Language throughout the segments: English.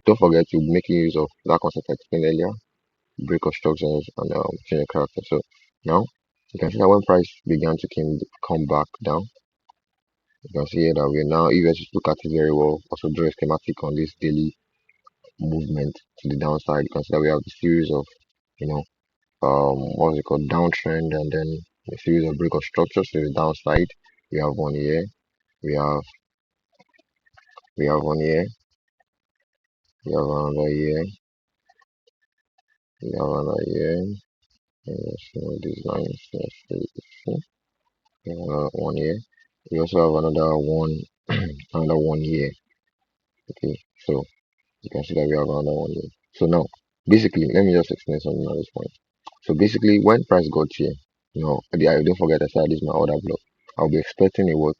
don't forget to make use of that concept I explained earlier, break of structures and change of character. So now you can see that when price began to come back down, you can see here that we're now, if you just look at it very well, also draw a schematic on this daily movement to the downside. You can see that we have a series of, you know, what's it called, downtrend, and then a series of break of structures to the downside. We have one here, we have one here, we have another here, we have another here. Let's see what these lines. Let's see. We have another one here. We also have another one, another one here. Okay, so you can see that we have another one here. So now, basically, let me just explain something at this point. So basically, when price got here, don't forget I said this is my order block. I'll be expecting a what?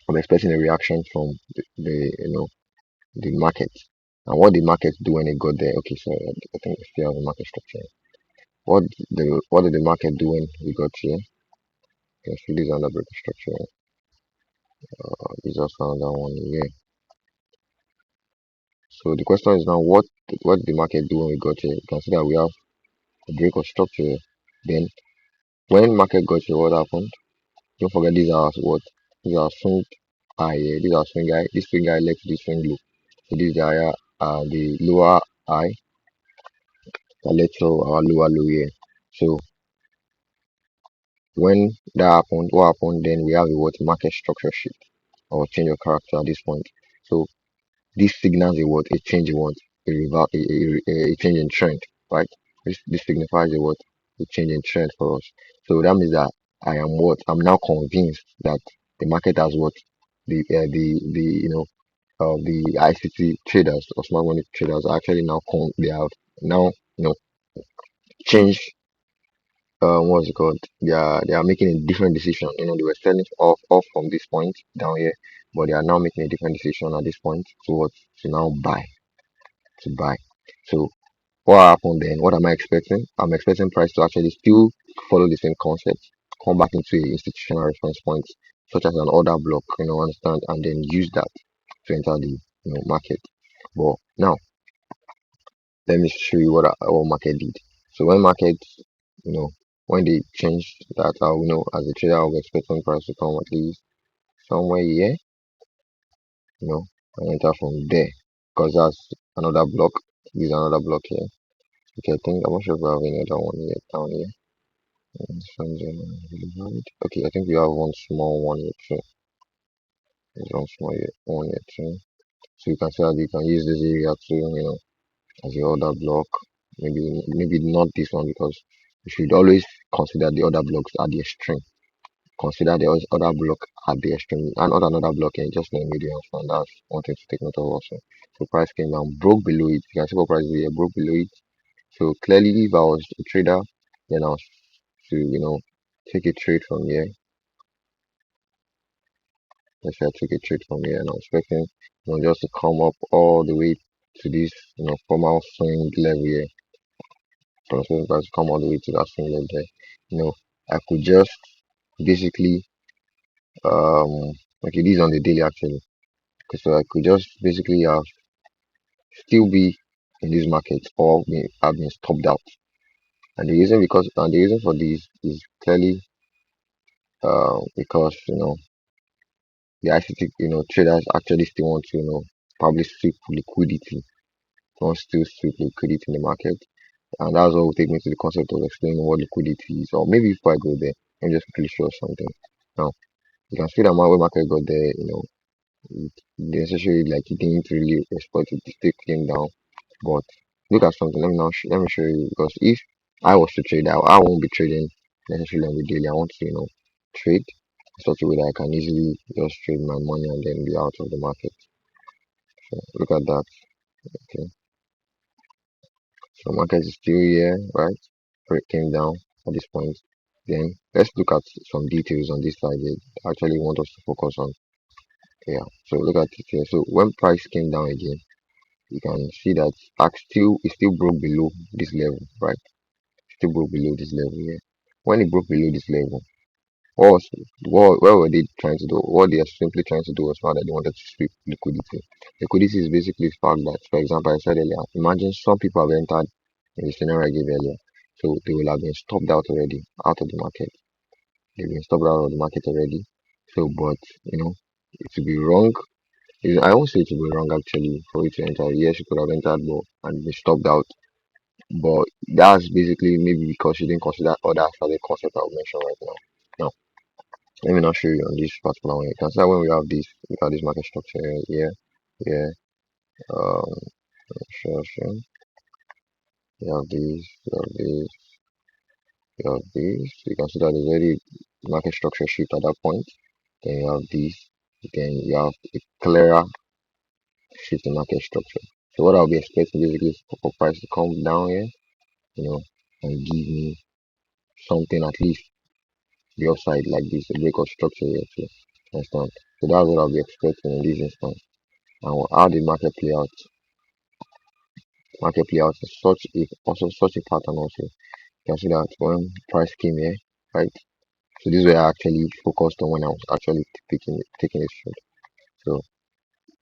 I'm expecting a reaction from the market. And what the market do when it got there? Okay, so I think we still have a market structure. What did the market do when we got here? You can see this under break structure. This is also another one here. So the question is now, what did the market do when we got here? You can see that we have a break of structure. Then when market got here, what happened? Don't forget these are what? These are swing high here. These are swing high. This swing high led to this swing low. So this is the higher, the lower high that led to our lower low here. So when that happened, what happened then? We have a what? Market structure shift or change of character at this point. So this signals a what? A change in what? A change in trend, right? This signifies a what? A change in trend for us. So that means that I am what? I'm now convinced that the market has what? The the ICT traders or smart money traders are actually now they have now changed what's it called? They are making a different decision. They were selling off from this point down here, but they are now making a different decision at this point to what? To now buy. So what happened then? What am I expecting? I'm expecting price to actually still follow the same concept, come back into a institutional reference point, such as an order block, understand, and then use that to enter the market. But now let me show you what market did. So when market, you know, when they changed that, as a trader, I was expecting price to come at least somewhere here, and enter from there, because that's another block. This is another block here. Okay, I think I'm not sure if we have any other one here down here. Okay, I think we have one small one here too. There's one small one here too. So you can see that you can use this area to, as your other block. Maybe not this one, because you should always consider the other blocks at the extreme. Consider the other block at the extreme. And not another block here, just in the medium. And that's one thing to take note of also. So price came down, broke below it. You can see what price is here, broke below it. So clearly, if I was a trader, then I was to take a trade from here. Let's say I took a trade from here, and I'm expecting just to come up all the way to this formal swing level here. So I'm expecting price to come all the way to that swing level there. I could just basically um okay, this is on the daily actually. Okay, so I could just basically have still be in this market or have been stopped out. And the reason for this is clearly because the ICT traders actually still want to probably sweep liquidity, want to still sweep liquidity in the market. And that's what will take me to the concept of explaining what liquidity is. Or maybe before I go there, let me just quickly show something. Now you can see that my market got there, the necessary, like, it didn't really exploit it, it still came down. But look at something. Let me show you, because if I was to trade, I won't be trading necessarily on the daily. I want to trade in such a way that I can easily just trade my money and then be out of the market. So look at that. Okay, so market is still here, right? So it came down at this point. Then let's look at some details on this side here. I actually want us to focus on. Yeah, so look at it here. So when price came down again, you can see that it still broke below this level, right? Still broke below this level here. When it broke below this level, What was what were they trying to do? What they are simply trying to do was found that they wanted to sweep liquidity. Liquidity is basically the fact that, for example, I said earlier, imagine some people have entered in the scenario I gave earlier. So they will have been stopped out already, out of the market. They've been stopped out of the market already. So, but it would be wrong. I won't say it would be wrong actually for you to enter. Yes, you could have entered more and been stopped out. But that's basically maybe because you didn't consider other aspects concept I've mentioned right now. Now, let me now show you on this particular one. You can see that when we have this market structure here, here, um, sure. You have this, you have this, you have this. You can see that there's already market structure shift at that point. Then you have this, then you have a clearer shift in market structure. So what I'll be expecting basically is for price to come down here, you know, and give me something at least the upside like this, a break of structure here too. Understand? So that's what I'll be expecting in this instance. And how the market play out. Market play out is such a pattern also. You can see that when price came here, right? So this is where I actually focused on when I was actually taking this trade. So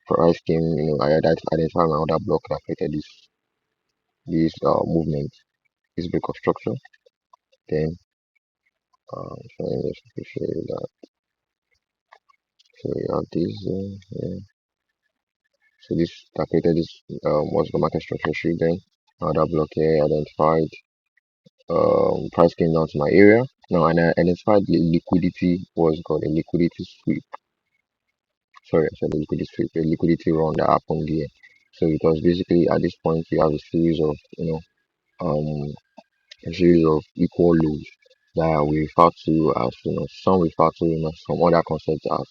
price came, I identified my other block that created this movement, this break of structure. Then so let me just show you that. So you have this yeah. So this that created this what's the market structure shift then. Other block here identified. Price came down to my area. Now and I identified the liquidity was called a liquidity sweep. Sorry, I said a liquidity sweep, a liquidity run that happened here. So because basically at this point you have a series of um a series of equal loads that we refer to as, some refer to some other concepts as,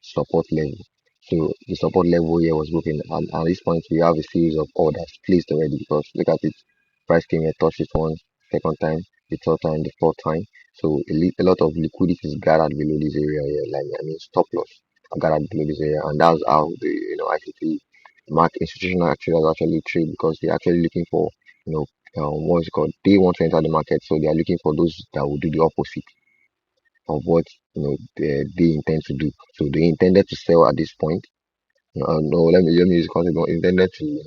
support level. So the support level here was broken, and at this point we have a series of orders placed already because look at it, price came here, touched it once, second time, the third time, the fourth time. So a lot of liquidity is gathered below this area here, like I mean stop loss are gathered below this area, and that's how the ICT market institutional traders actually trade because they're actually looking for you know what's it called? They want to enter the market, so they are looking for those that will do the opposite of what they intend to do. So they intended to sell at this point. No, let me use the concept. Intended to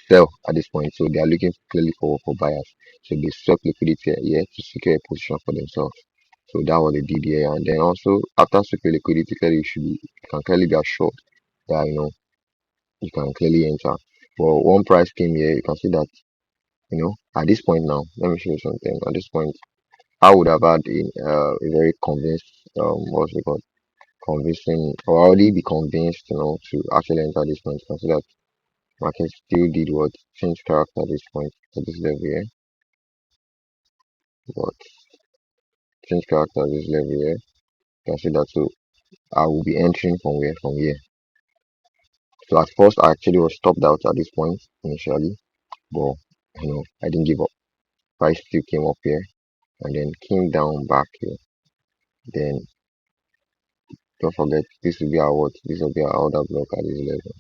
sell at this point, so they are looking clearly for buyers. So they swept liquidity here to secure a position for themselves. So that what they did here, and then also after secure liquidity, clearly you can clearly be assured that you can clearly enter. But one price came here, you can see that at this point now, let me show you something. At this point, I would have had a very convinced, what's it called, convincing, or already be convinced, to actually enter this point. Consider that market still did what change character at this point at this level here, but change character at this level here. Consider so I will be entering from where from here. So at first, I actually was stopped out at this point initially, but I didn't give up. Price still came up here and then came down back here. Then don't forget, this will be our what? This will be our other block at this level.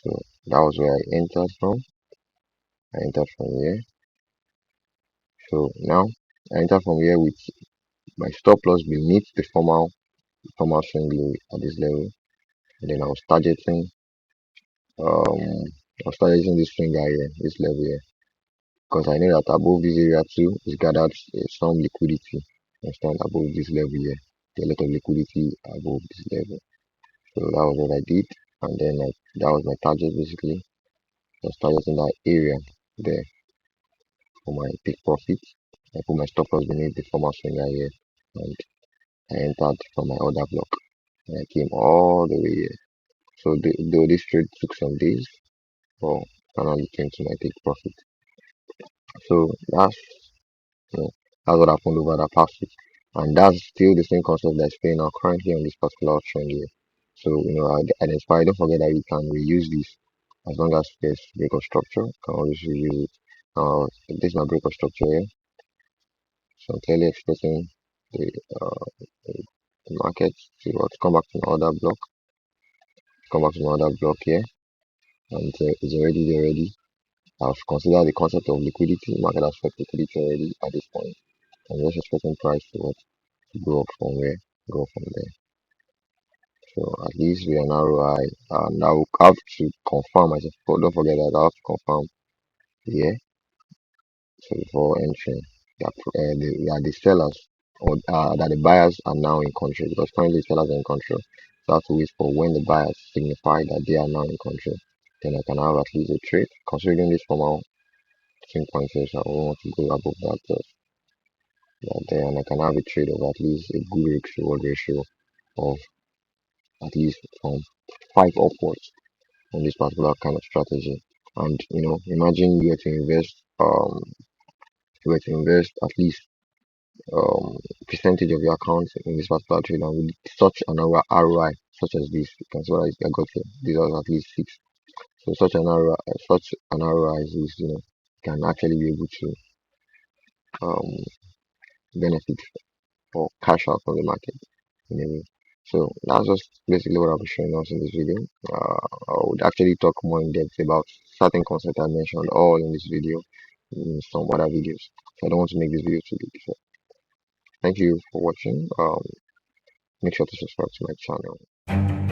So that was where I entered from. I entered from here. So now I enter from here with my stop loss beneath the formal swing low at this level. And then I was targeting this swing guy here, this level here. Because I know that above this area too is gathered some liquidity. Understand above this level here. There's a lot of liquidity above this level. So that was what I did. And then that was my target basically. I was targeting that area there for my take profit. I put my stop loss beneath the former swinger here and I entered from my other block. And I came all the way here. So though this trade took some days, but finally came to my take profit. So you know, that's what happened over the past week. And that's still the same concept that's playing out currently on this particular trend here. So, identify, don't forget that you can reuse this as long as there's break of structure, you can always reuse it. This is my break of structure here. So I'm clearly expecting the the market to come back to another block, come back to another block here, and it's already there already. I've considered the concept of liquidity. Market has felt liquidity already at this point. I'm just expecting price to what to go up from where, go up from there. So at least with an ROI, and I will have to confirm myself. But don't forget that I have to confirm here. So before entering, the sellers or that the buyers are now in control because currently sellers are in control. So I have to wait for when the buyers signify that they are now in control. Then I can have at least a trade. Considering this formal 10 points, I won't want to go above that. Then I can have a trade of at least a good risk reward ratio of at least from 5 upwards on this particular kind of strategy. And imagine you were to invest at least percentage of your account in this particular trade, and with such an ROI such as this, you can see what I got here. These are at least 6. So such an ROI is can actually be able to um, benefit or cash out from the market in a way. So that's just basically what I'll be showing us in this video. I would actually talk more in depth about certain concepts I mentioned all in this video in some other videos. So I don't want to make this video too big. So thank you for watching. Make sure to subscribe to my channel.